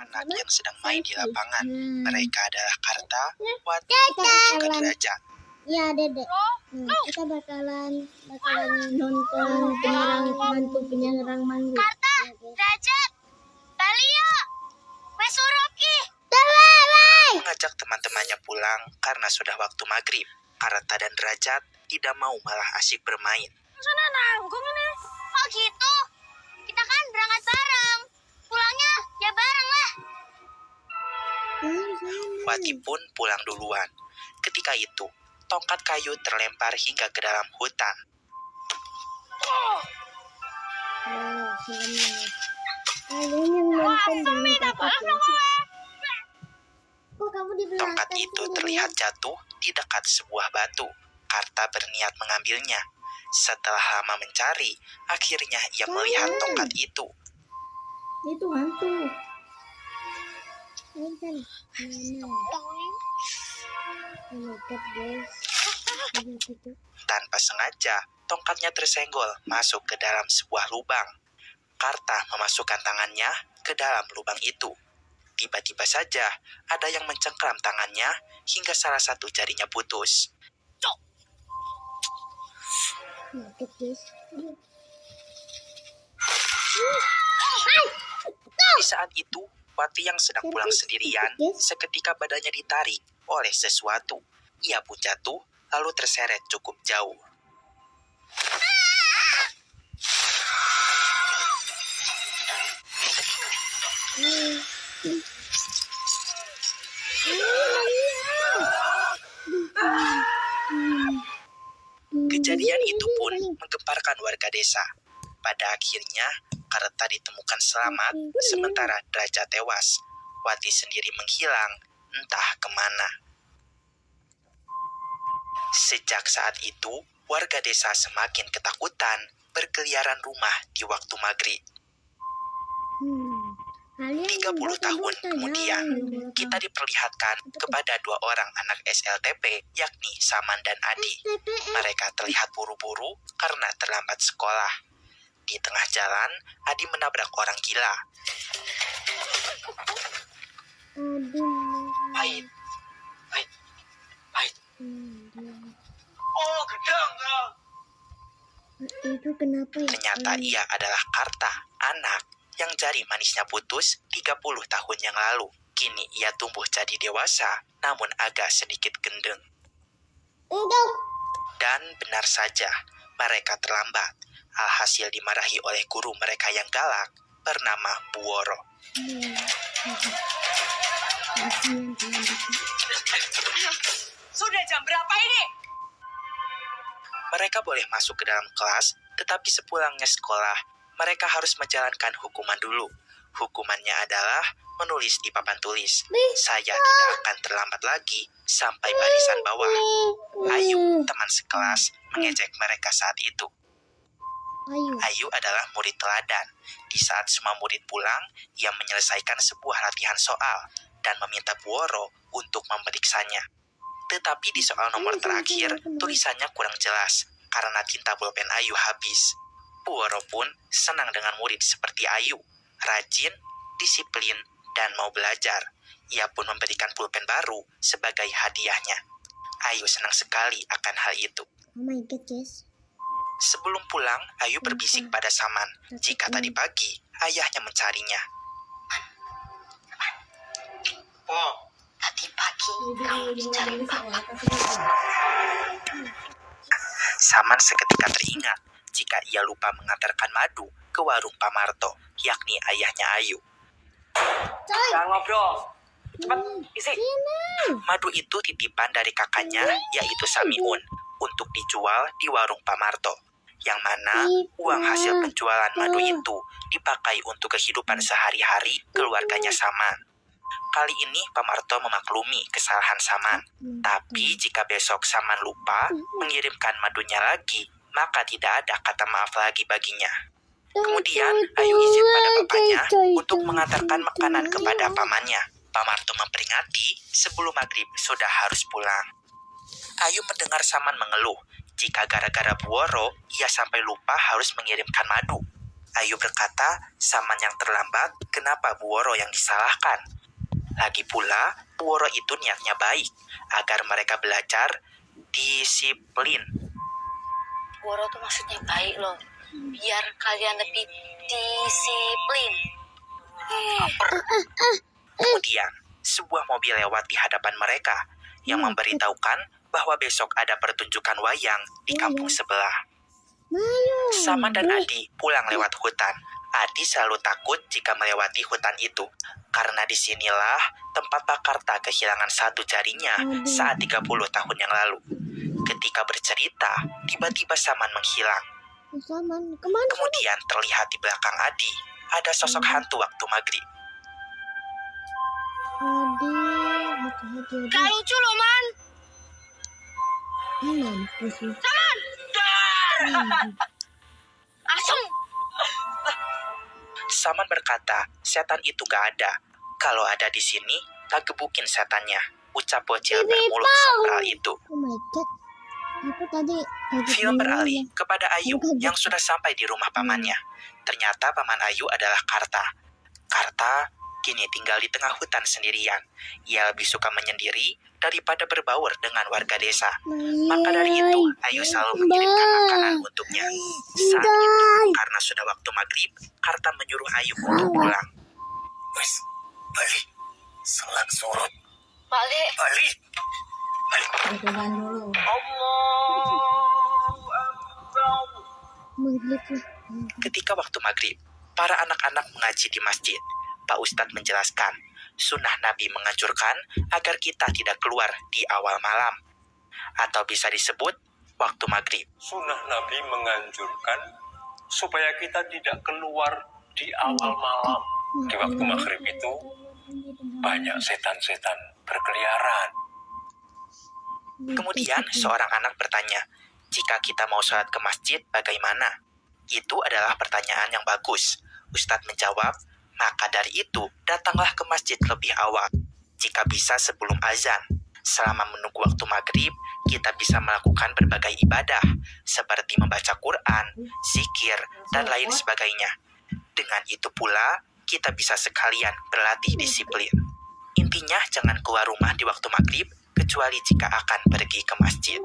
anak yang sedang main di lapangan. Mereka adalah Karta, Wati, dan juga Derajat. Iya, Dedek. Kita bakalan nonton penyerang manggul. Karta, Derajat, balik yuk. Wes Suroki. Mengajak teman-temannya pulang karena sudah waktu maghrib. Karta dan Derajat tidak mau, malah asyik bermain. Sana nanggung ini. Kok gitu? Kita kan berangkat bareng. Pulangnya ya bareng lah. Wati pun pulang duluan. Ketika itu, tongkat kayu terlempar hingga ke dalam hutan. Kalian yang nonton jangan takut ya. Kok kamu di belakang? Tongkat itu terlihat jatuh di dekat sebuah batu. Karta berniat mengambilnya. Setelah lama mencari, akhirnya ia melihat tongkat itu. Itu hantu. Oh my god, guys. Tanpa sengaja, tongkatnya tersenggol masuk ke dalam sebuah lubang. Karta memasukkan tangannya ke dalam lubang itu. Tiba-tiba saja, ada yang mencengkram tangannya hingga salah satu jarinya putus. Di saat itu, Wati yang sedang pulang sendirian, seketika badannya ditarik oleh sesuatu. Ia pun jatuh, lalu terseret cukup jauh. Kejadian itu pun menggemparkan warga desa. Pada akhirnya, Karta ditemukan selamat, sementara Derajat tewas. Wati sendiri menghilang, entah kemana. Sejak saat itu, warga desa semakin ketakutan berkeliaran rumah di waktu maghrib. 30 tahun kemudian, kita diperlihatkan kepada dua orang anak SLTP, yakni Saman dan Adi. Mereka terlihat buru-buru karena terlambat sekolah. Di tengah jalan, Adi menabrak orang gila. Pahit. Oh, gedang. Itu kenapa ya? Ternyata ia adalah Karta, anak yang jari manisnya putus 30 tahun yang lalu. Kini ia tumbuh jadi dewasa, namun agak sedikit gendeng. Dan benar saja, mereka terlambat. Alhasil dimarahi oleh guru mereka yang galak, bernama Buworo. Sudah jam berapa ini? Mereka boleh masuk ke dalam kelas, tetapi sepulangnya sekolah, mereka harus menjalankan hukuman dulu. Hukumannya adalah menulis di papan tulis. Saya tidak akan terlambat lagi sampai barisan bawah. Ayu, teman sekelas, mengejek mereka saat itu. Ayu adalah murid teladan. Di saat semua murid pulang, ia menyelesaikan sebuah latihan soal dan meminta Buworo untuk memeriksanya. Tetapi di soal nomor terakhir, tulisannya kurang jelas karena tinta pulpen Ayu habis. Buworo pun senang dengan murid seperti Ayu, rajin, disiplin, dan mau belajar. Ia pun memberikan pulpen baru sebagai hadiahnya. Ayu senang sekali akan hal itu. Oh my god, guys. Sebelum pulang, Ayu berbisik pada Saman jika tadi pagi ayahnya mencarinya. Oh, Tadi pagi kamu dicari papa. Saman seketika teringat jika ia lupa mengantarkan madu ke warung Pak Marto, yakni ayahnya Ayu. jangan ngobrol. Cepat, isi. Madu itu titipan dari kakaknya, yaitu Samiun, untuk dijual di warung Pak Marto, yang mana uang hasil penjualan madu itu dipakai untuk kehidupan sehari-hari keluarganya Saman. Kali ini Pak Marto memaklumi kesalahan Saman, tapi jika besok Saman lupa mengirimkan madunya lagi, maka tidak ada kata maaf lagi baginya. Kemudian Ayu izin pada bapaknya untuk mengantarkan makanan kepada pamannya. Pak Marto memperingati sebelum maghrib sudah harus pulang. Ayu mendengar Saman mengeluh jika gara-gara Buworo ia sampai lupa harus mengirimkan madu. Ayu berkata, Saman yang terlambat, kenapa Bu Woro yang disalahkan? Lagi pula, Bu Woro itu niatnya baik, agar mereka belajar disiplin. Bu Woro tuh maksudnya baik loh, biar kalian lebih disiplin. Kemudian, sebuah mobil lewat di hadapan mereka, yang memberitahukan bahwa besok ada pertunjukan wayang di kampung sebelah. Saman dan Adi pulang lewat hutan. Adi selalu takut jika melewati hutan itu, karena disinilah tempat Pak Karta kehilangan satu jarinya saat 30 tahun yang lalu. Ketika bercerita, tiba-tiba Saman menghilang. Kemudian terlihat di belakang Adi, ada sosok hantu waktu maghrib. Gak lucu loh, Man. Saman! Asem! Saman berkata, setan itu gak ada. Kalau ada di sini, tak gebukin setannya, ucap bocil bermulut sombral itu. Oh my god. Aku tadi Film beralih kepada Ayu yang sudah sampai di rumah pamannya. Ternyata paman Ayu adalah Karta. Karta kini tinggal di tengah hutan sendirian. Ia lebih suka menyendiri daripada berbaur dengan warga desa. Maka dari itu, Ayu selalu mengirimkan makanan untuknya. Saat itu, karena sudah waktu maghrib, Karta menyuruh Ayu untuk pulang. Wes, balik. Selang surut. Balik. Balik. Ketika waktu maghrib, para anak-anak mengaji di masjid. Pak Ustadz menjelaskan, sunnah Nabi menganjurkan agar kita tidak keluar di awal malam. Atau bisa disebut waktu maghrib. Sunnah Nabi menganjurkan supaya kita tidak keluar di awal malam. Di waktu maghrib itu banyak setan-setan berkeliaran. Kemudian seorang anak bertanya, jika kita mau sholat ke masjid bagaimana? Itu adalah pertanyaan yang bagus. Ustadz menjawab, maka dari itu datanglah ke masjid lebih awal. Jika bisa sebelum azan. Selama menunggu waktu maghrib, kita bisa melakukan berbagai ibadah, seperti membaca Quran, zikir, dan lain sebagainya. Dengan itu pula, kita bisa sekalian berlatih disiplin. Intinya jangan keluar rumah di waktu maghrib, kecuali jika akan pergi ke masjid.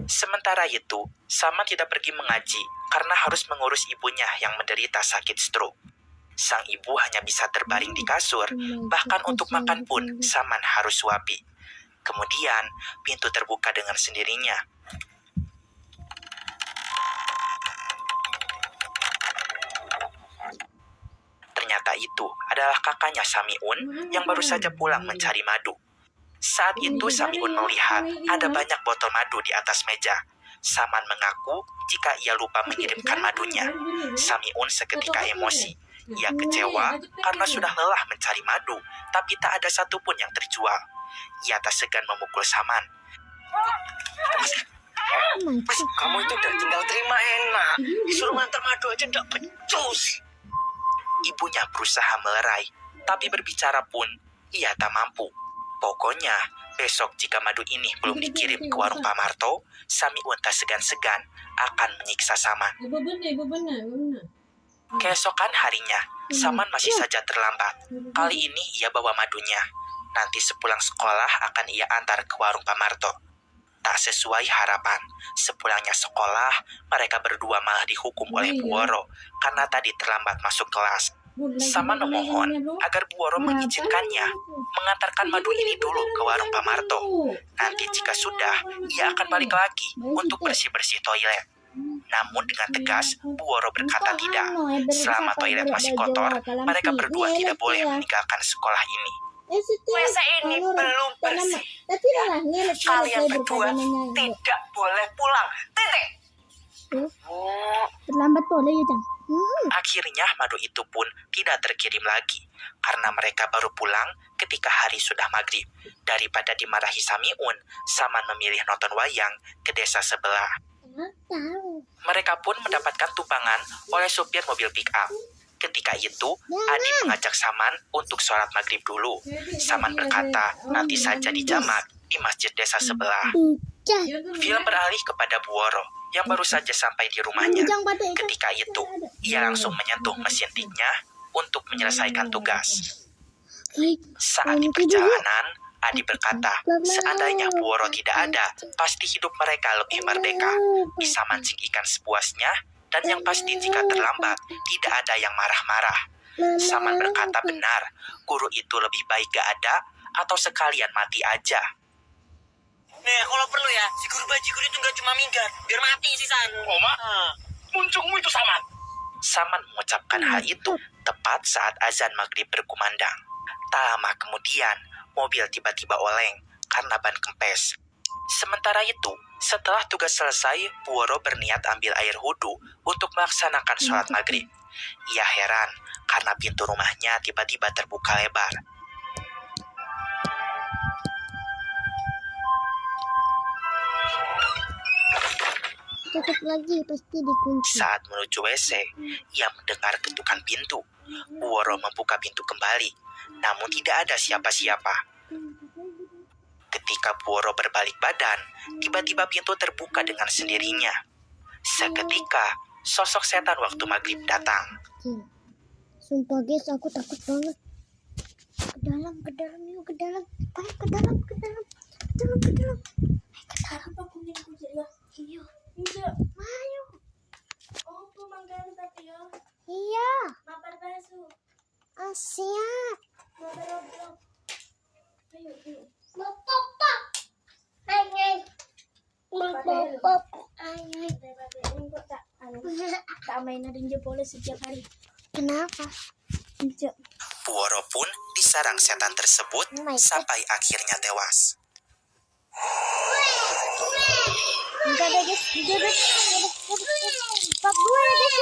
Sementara itu, Saman tidak pergi mengaji karena harus mengurus ibunya yang menderita sakit stroke. Sang ibu hanya bisa terbaring di kasur, bahkan untuk makan pun Saman harus suapi. Kemudian, pintu terbuka dengan sendirinya. Ternyata itu adalah kakaknya Samiun yang baru saja pulang mencari madu. Saat itu Samiun melihat ada banyak botol madu di atas meja. Saman mengaku jika ia lupa mengirimkan madunya. Samiun seketika emosi. Ia kecewa karena sudah lelah mencari madu, tapi tak ada satupun yang terjual. Ia tak segan memukul Saman. Kamu itu udah tinggal terima enak. Disuruh ngantar madu aja nggak becus. Ibunya berusaha melerai, tapi berbicara pun ia tak mampu. Pokoknya, besok jika madu ini belum dikirim ke warung Pak Marto, Samiun tak segan-segan akan menyiksa Saman. Keesokan harinya, Saman masih saja terlambat. Kali ini ia bawa madunya. Nanti sepulang sekolah akan ia antar ke warung Pak Marto. Tak sesuai harapan, sepulangnya sekolah, mereka berdua malah dihukum oleh Bu Woro karena tadi terlambat masuk kelas. Saman memohon agar Bu Woro mengizinkannya mengantarkan madu ini dulu ke warung Pak Marto. Nanti jika sudah, ia akan balik lagi untuk bersih-bersih toilet. Namun dengan tegas, Bu Woro berkata tidak. Selama toilet masih kotor, mereka berdua tidak boleh meninggalkan sekolah ini. WC ini belum bersih. Kalian berdua tidak boleh pulang. Titik. Terlambat boleh ya, Jang? Akhirnya madu itu pun tidak terkirim lagi karena mereka baru pulang ketika hari sudah maghrib. Daripada dimarahi Samiun, Saman memilih nonton wayang ke desa sebelah. Mereka pun mendapatkan tumpangan oleh supir mobil pick-up. Ketika itu, Adi mengajak Saman untuk sholat maghrib dulu. Saman berkata, nanti saja dijamak di masjid desa sebelah. Film beralih kepada Bu Woro. yang baru saja sampai di rumahnya. Ujang batu itu. Ketika itu, ia langsung menyentuh mesin tiknya untuk menyelesaikan tugas. Saat di perjalanan, Adi berkata, seandainya Puoro tidak ada, pasti hidup mereka lebih merdeka. Bisa mancing ikan sepuasnya, dan yang pasti jika terlambat, tidak ada yang marah-marah. Saman berkata benar, guru itu lebih baik gak ada, atau sekalian mati aja. Nih, kalau perlu ya, si guru bajigur itu nggak cuma minggat, biar mati si San. Oma, muncungmu itu sama. Saman mengucapkan hal itu tepat saat azan maghrib berkumandang. Tak lama kemudian, mobil tiba-tiba oleng karena ban kempes. Sementara itu, setelah tugas selesai, Puoro berniat ambil air wudhu untuk melaksanakan sholat maghrib. Ia heran karena pintu rumahnya tiba-tiba terbuka lebar. Tutup lagi, pasti dikunci. Saat menuju WC, ia mendengar ketukan pintu. Puoro membuka pintu kembali, namun tidak ada siapa-siapa. Ketika Puoro berbalik badan, tiba-tiba pintu terbuka dengan sendirinya. Seketika, sosok setan waktu maghrib datang. Sumpah guys, aku takut banget. Ke dalam yuk, ke dalam. Ayo ke dalam. Apa kuning ya? Iya. Ayo. Oh, pemanggangan tapi ya. Iya. Mabar basu. Siap. Mabar obrol. Ayo. Pop. Ayo. Pop. Ayo. Ini kok tak main ada jempolnya setiap hari. Kenapa? Puoro pun disarang setan tersebut sampai akhirnya tewas. Enggak ada guys. Pop gue ya guys.